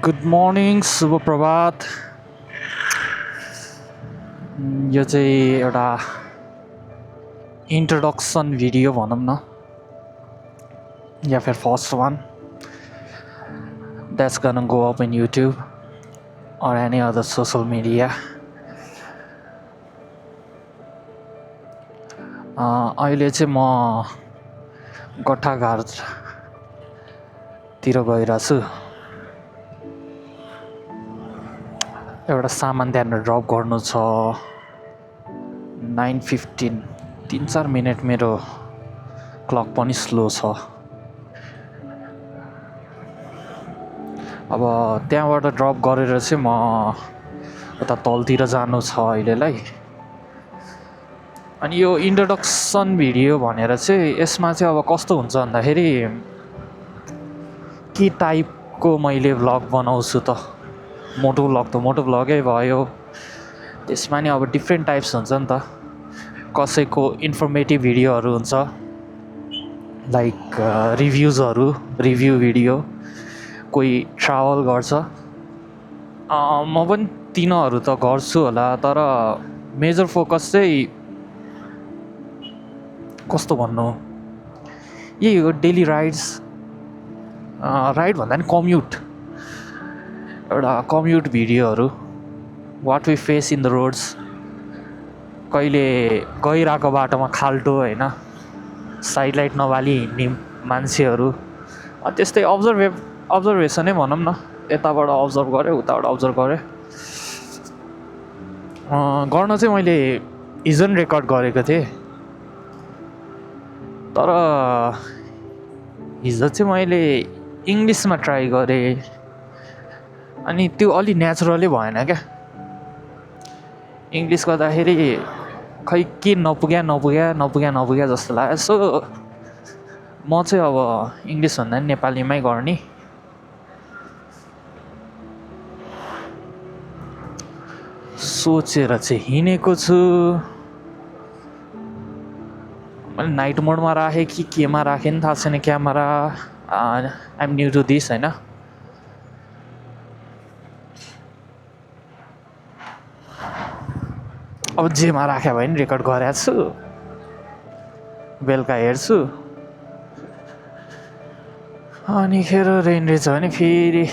Good morning शुभ प्रभात। यो चाहिँ एउटा इन्ट्रोडक्सन भिडियो भनौँ न, या फिर फर्स्ट वान द्याट्स गonna go up in YouTube or any other social media. अहिले चाहिँ म गट्टाघारतिर गइरहेछु। एउटा सामान त्यहाँनिर ड्रप गर्नु छ। 9:15 3-4 मिनट मेरो क्लक पनि स्लो छ। अब त्यहाँबाट ड्रप गरेर चाहिँ म उता तलतिर जानु छ अहिलेलाई। अनि यो इन्ट्रोडक्सन भिडियो भनेर चाहिँ यसमा चाहिँ अब कस्तो हुन्छ भन्दाखेरि के टाइपको मैले भ्लग बनाउँछु त, मोटो भ्लग त मोटो भ्लगै भयो। त्यसमा नि अब डिफ्रेन्ट टाइप्स हुन्छ नि त। कसैको इन्फर्मेटिभ भिडियोहरू हुन्छ, लाइक रिभ्यू भिडियो, कोही ट्राभल गर्छ। म पनि तिनीहरू त गर्छु होला, तर मेजर फोकस चाहिँ कस्तो भन्नु, यही हो, डेली राइड भन्दा नि कम्युट भिडियोहरू, what we face in the roads. कहिले गइरहेको बाटोमा खाल्टो होइन, साइड लाइट नबाली हिँड्ने मान्छेहरू, त्यस्तै अब्जर्भेसनै भनौँ न। यताबाट अब्जर्भ गरेँ, उताबाट अब्जर्भ गरेँ। गर्न चाहिँ मैले हिजो नि रेकर्ड गरेको थिएँ, तर हिजो चाहिँ मैले इङ्ग्लिसमा ट्राई गरेँ, अनि त्यो अलि नेचुरलै भएन क्या। इङ्ग्लिस गर्दाखेरि खै के नपुग्या जस्तो लाग्यो। सो म चाहिँ अब इङ्ग्लिस भन्दा नि नेपालीमै गर्ने। सोचेर चाहिँ हिँडेको छु। मैले नाइट मोडमा राखेँ कि केमा राखेँ नि थाहा छैन camera. I am new to this होइन। अब जेमा राख्यो भने रेकर्ड गरेको छु, बेलुका हेर्छु। अनि खेर रेन रहेछ भने फेरि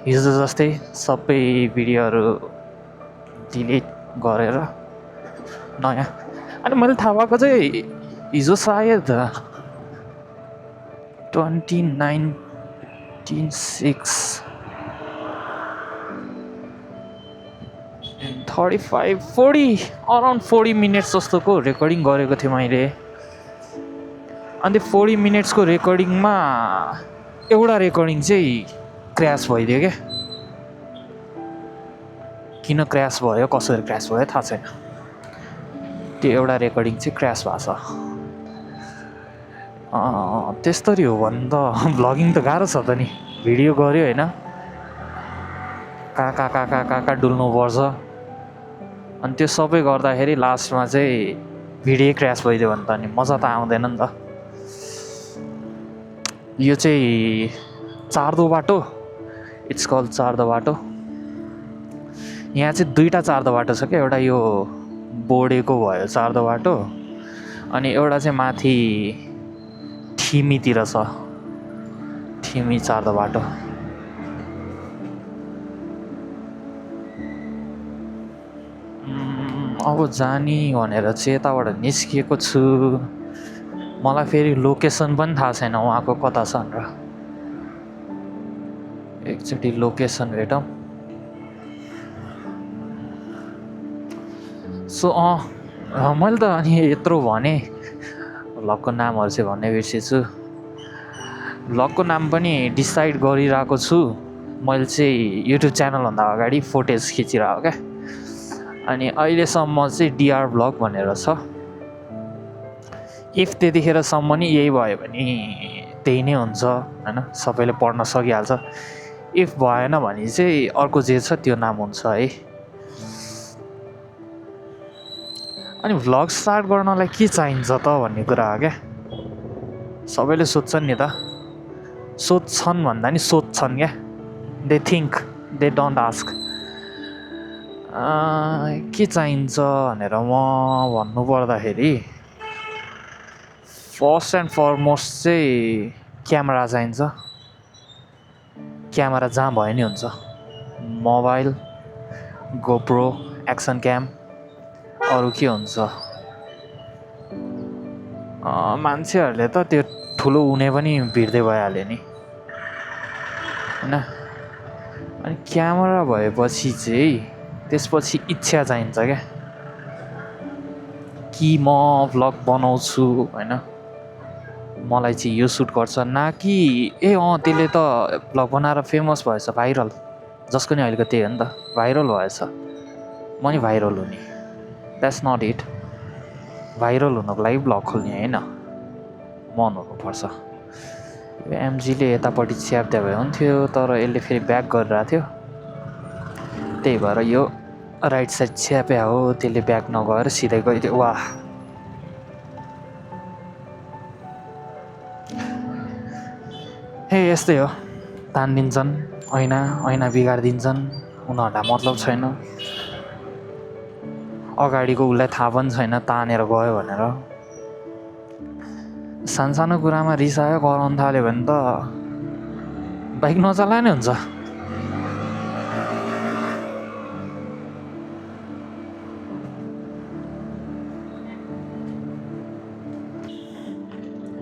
हिजो जस्तै सबै भिडियोहरू डिलिट गरेर नयाँ। अनि मैले थाहा भएको चाहिँ हिजो सायद 29/6 35-40 अराउन्ड 40 मिनट्स जस्तोको रेकर्डिङ गरेको थिएँ मैले। अनि 40 मिनट्सको रेकर्डिङमा एउटा रेकर्डिङ चाहिँ क्र्यास भइदियो क्या। किन क्र्यास भयो, कसरी क्र्यास भयो थाहा छैन। त्यो एउटा रेकर्डिङ चाहिँ क्र्यास भएको छ। त्यस्तरी हो भने त भ्लगिङ त गाह्रो छ त नि। भिडियो गऱ्यो होइन, कहाँ डुल्नुपर्छ, अनि त्यो सबै गर्दाखेरि लास्टमा चाहिँ भिडियो क्र्यास भइदियो भने त अनि मजा त आउँदैन नि त। यो चाहिँ चार्दो बाटो, इट्स कल्ड चार्दो बाटो। यहाँ चाहिँ दुईवटा चार्दो बाटो छ क्या। एउटा यो बोडेको भयो चार्दो बाटो, अनि एउटा चाहिँ माथि ठिमीतिर छ, ठिमी चार्दो बाटो। अब जाने भनेर चाहिँ यताबाट निस्किएको छु। मलाई फेरि लोकेसन पनि थाहा छैन उहाँको कता छ भनेर। एकचोटि लोकेसन भेटौँ। सो मैले त अनि यत्रो भने, भ्लगको नामहरू चाहिँ भन्ने बिर्सेछु। भ्लगको नाम पनि डिसाइड गरिरहेको छु। मैले चाहिँ युट्युब च्यानलभन्दा अगाडि फुटेज खिचिरहेको क्या। अनि अहिलेसम्म चाहिँ डिआर भ्लग भनेर छ। इफ त्यतिखेरसम्म नि यही भयो भने त्यही नै हुन्छ होइन, सबैले पढ्न सकिहाल्छ। इफ भएन भने चाहिँ अर्को जे छ त्यो नाम हुन्छ है। अनि भ्लग स्टार्ट गर्नलाई के चाहिन्छ त भन्ने कुरा हो क्या। सबैले सोध्छन् नि त, सोध्छन् भन्दा नि सोध्छन् क्या। They think, they don't ask के चाहिन्छ भनेर म भन्नुपर्दाखेरि फर्स्ट एन्ड फरमोस्ट चाहिँ क्यामेरा चाहिन्छ। क्यामेरा जहाँ भयो नि हुन्छ, मोबाइल, गोप्रो, एक्सन क्याम, अरू के हुन्छ। मान्छेहरूले त त्यो ठुलो हुने पनि भिड्दै भइहाल्यो नि होइन। अनि क्यामेरा भएपछि चाहिँ त्यसपछि इच्छा चाहिन्छ क्या, कि म भ्लग बनाउँछु होइन, मलाई चाहिँ यो सुट गर्छ, न कि त्यसले त भ्लग बनाएर फेमस भएछ, भाइरल, जसको नि अहिलेको त्यही हो नि त, भाइरल भएछ, म नि भाइरल हुने। That's not it. भाइरल हुनको लागि भ्लग खोल्ने होइन, मन हुनुपर्छ। एमजीले यतापट्टि च्याप्दा भए हुन्थ्यो, तर यसले फेरि ब्याक गरिरहेको थियो, त्यही भएर यो राइट साइड च्याप्या हो, त्यसले ब्याक नगएर सिधै गइदियो। वाह, यस्तै हो, तानिदिन्छन् ऐना बिगारिदिन्छन्, उनीहरूलाई मतलब छैन, अगाडिको उसलाई थाहा पनि छैन तानेर गयो भनेर। सानो कुरामा रिसायो कराउनु थाल्यो भने त बाइक नचलाए नै हुन्छ।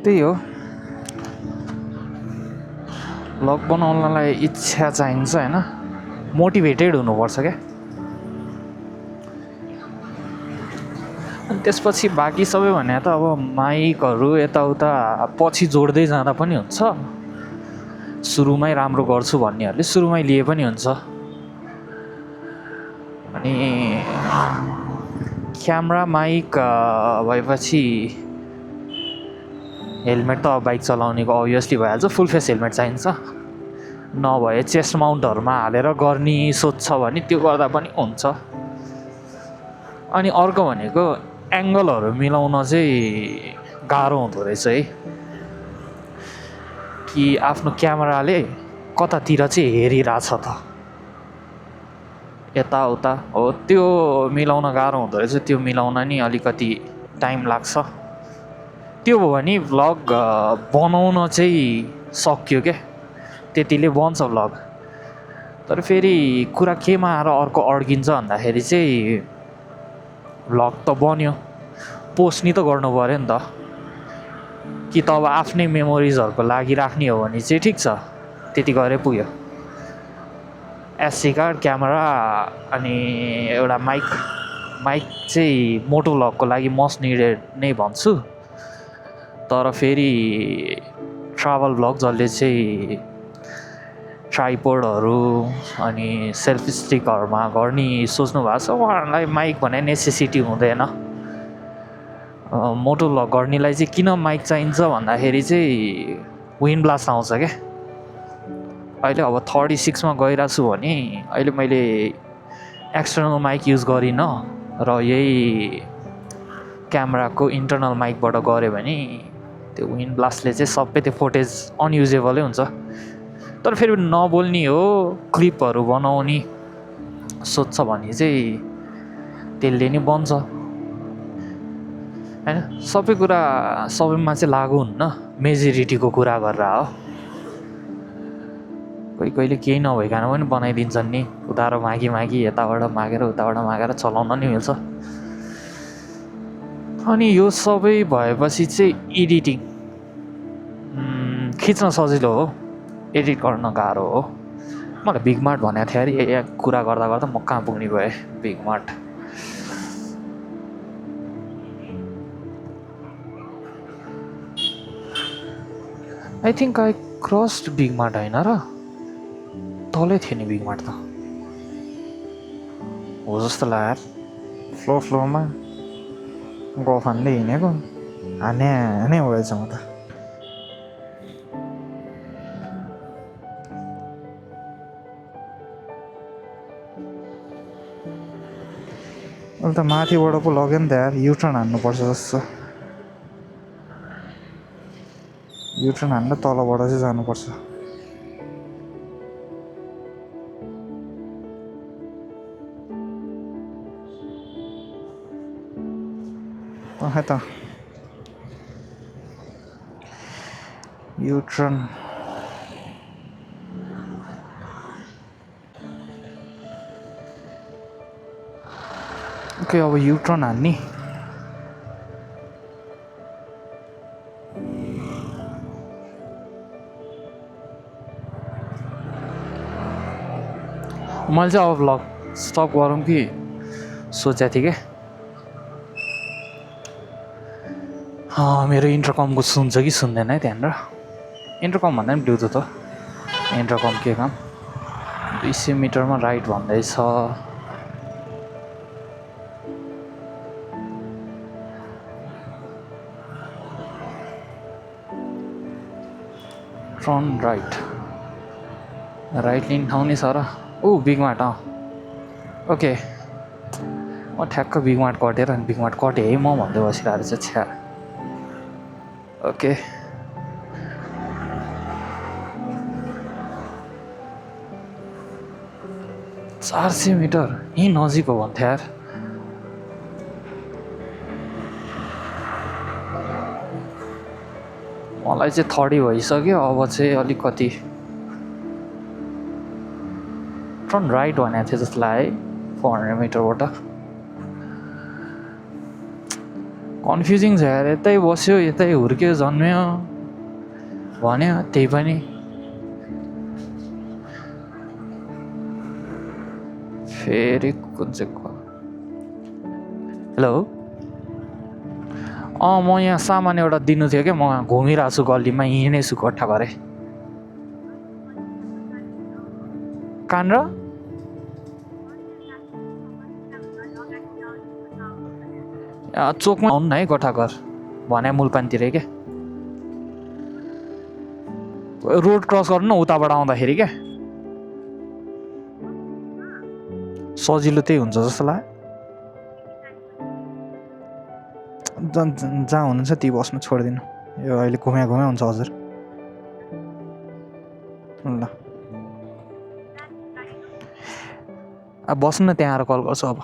त्यही हो, भ्लग बनाउनलाई इच्छा चाहिन्छ होइन, मोटिभेटेड हुनुपर्छ क्या। अनि त्यसपछि बाँकी सबै भने त अब माइकहरू यताउता पछि जोड्दै जाँदा पनि हुन्छ। सुरुमै राम्रो गर्छु भन्नेहरूले सुरुमै लिए पनि हुन्छ। अनि क्यामेरा माइक भएपछि हेलमेट त बाइक चलाउनेको अभियसली भइहाल्छ, फुल फेस हेलमेट चाहिन्छ। नभए चेस्ट माउन्टहरूमा हालेर गर्ने सोध्छ भने त्यो गर्दा पनि हुन्छ। अनि अर्को भनेको एङ्गलहरू मिलाउन चाहिँ गाह्रो हुँदो रहेछ है, कि आफ्नो क्यामेराले कतातिर चाहिँ हेरिरहेछ त, यताउता हो, त्यो मिलाउन गाह्रो हुँदो रहेछ। त्यो मिलाउन नि अलिकति टाइम लाग्छ। त्यो भयो भने भ्लग बनाउन चाहिँ सक्यो क्या, त्यतिले बन्छ भ्लग। तर फेरि कुरा केमा आएर अर्को अड्किन्छ भन्दाखेरि चाहिँ भ्लग त बन्यो, पोस्ट नि त गर्नु पऱ्यो नि त, कि त अब आफ्नै मेमोरिजहरूको लागि राख्ने हो भने चाहिँ ठिक छ, त्यति गरे पुग्यो। एसडी कार्ड, क्यामेरा अनि एउटा माइक चाहिँ मोटो भ्लगको लागि मस्ट निडेड नै भन्छु। तर फेरि ट्राभल भ्लग जसले चाहिँ ट्राइपोडहरू अनि सेल्फी स्टिकहरूमा गर्ने सोच्नु भएको छ, उहाँहरूलाई माइक भने नेसेसिटी हुँदैन। मोटो भ्लग गर्नेलाई चाहिँ किन माइक चाहिन्छ भन्दाखेरि चाहिँ विन्ड ब्लास्ट आउँछ क्या। अहिले अब 36मा गइरहेको छु भने अहिले मैले एक्सटर्नल माइक युज गरिनँ र यही क्यामेराको इन्टरनल माइकबाट गऱ्यो भने त्यो विन्ड ब्लास्टले चाहिँ सबै त्यो फुटेज अनयुजेबलै हुन्छ। तर फेरि नबोल्ने हो, क्लिपहरू बनाउने सोध्छ भने चाहिँ त्यसले नि बन्छ होइन। सबै कुरा सबैमा चाहिँ लागु हुन्न, मेजोरिटीको कुरा गरेर हो। कहिले केही नभइकन पनि बनाइदिन्छन् नि, उधारो मागी यताबाट मागेर उताबाट मागेर चलाउन नि मिल्छ। अनि यो सबै भएपछि चाहिँ एडिटिङ खिच्न सजिलो हो, एडिट गर्न गाह्रो हो। मलाई बिग मार्ट भनेको थियो अरे, यहाँ कुरा गर्दा गर्दा म कहाँ पुग्ने भएँ। Big mart I think I crossed big mart होइन र, तलै थियो नि बिग मार्ट त हो जस्तो लाग्यो। फ्लोमा गफ हान्दै हिँडेको हाने भएछ म त। अहिले त माथिबाट पो लग्यो नि त यार, युटर्न हान्नुपर्छ जस्तो। युटर्न हान्न तलबाट चाहिँ जानुपर्छ। यता युटर्न ओके अब युटर्न हान्ने मैले चाहिँ अब भ्लग स्टप गरौँ कि सोचेको थिएँ क्या मेरो इन्टरकमको सुन्छ कि सुन्दैन है त्यहाँनिर इन्टरकम भन्दा पनि ब्लुटुथ हो इन्टरकम के काम 200 मिटरमा राइट भन्दैछ टर्न राइट लिने ठाउँ नि छ र बिग मार्ट ओके म ठ्याक्क बिग मार्ट कटेर अनि बिग मार्ट कटेँ है म भन्दै बसिरहेको रहेछ छ्या ओके चार 400 मिटर यहीँ नजिक हो भन्थ्यो यार मलाई चाहिँ 30 भइसक्यो अब चाहिँ अलिकति टर्न राइट भनेको थियो जस्तो लाग्यो है 400 मिटरबाट कन्फ्युजिङ छ यार यतै बस्यो यतै हुर्क्यो जन्म्यो भन्यो त्यही पनि फेरि कुन चाहिँ हेलो म यहाँ सामान एउटा दिनु थियो क्या म घुमिरहेको छु गल्लीमा हिँड्नेछु कट्ठा भरे कान र चोकमा आउनु न है गोठाघर भने मुलपानतिर क्या रोड क्रस गर्नु न उताबाट आउँदाखेरि क्या सजिलो त्यही हुन्छ जस्तो लाग्यो जहाँ हुनुहुन्छ त्यही बस्नु छोडिदिनु यो अहिले घुम्या हुन्छ हजुर ल अब बस्नु न त्यहाँ आएर कल गर्छु अब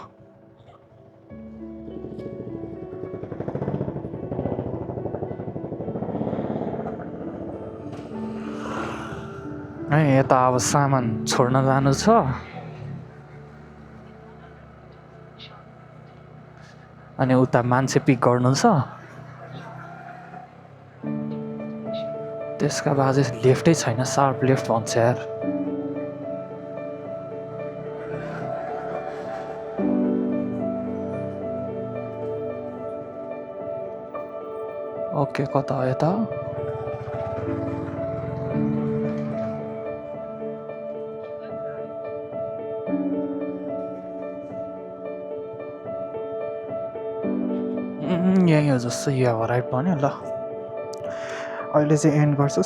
यता अब सामान छोड्न जानु छ अनि उता मान्छे पिक गर्नु छ त्यसका बाजे लेफ्टै छैन सार्प लेफ्ट भन्छ यार ओके कता हो यता यही हो जस्तो यो अब राइट भन्यो ल अहिले चाहिँ एन्ड गर्छु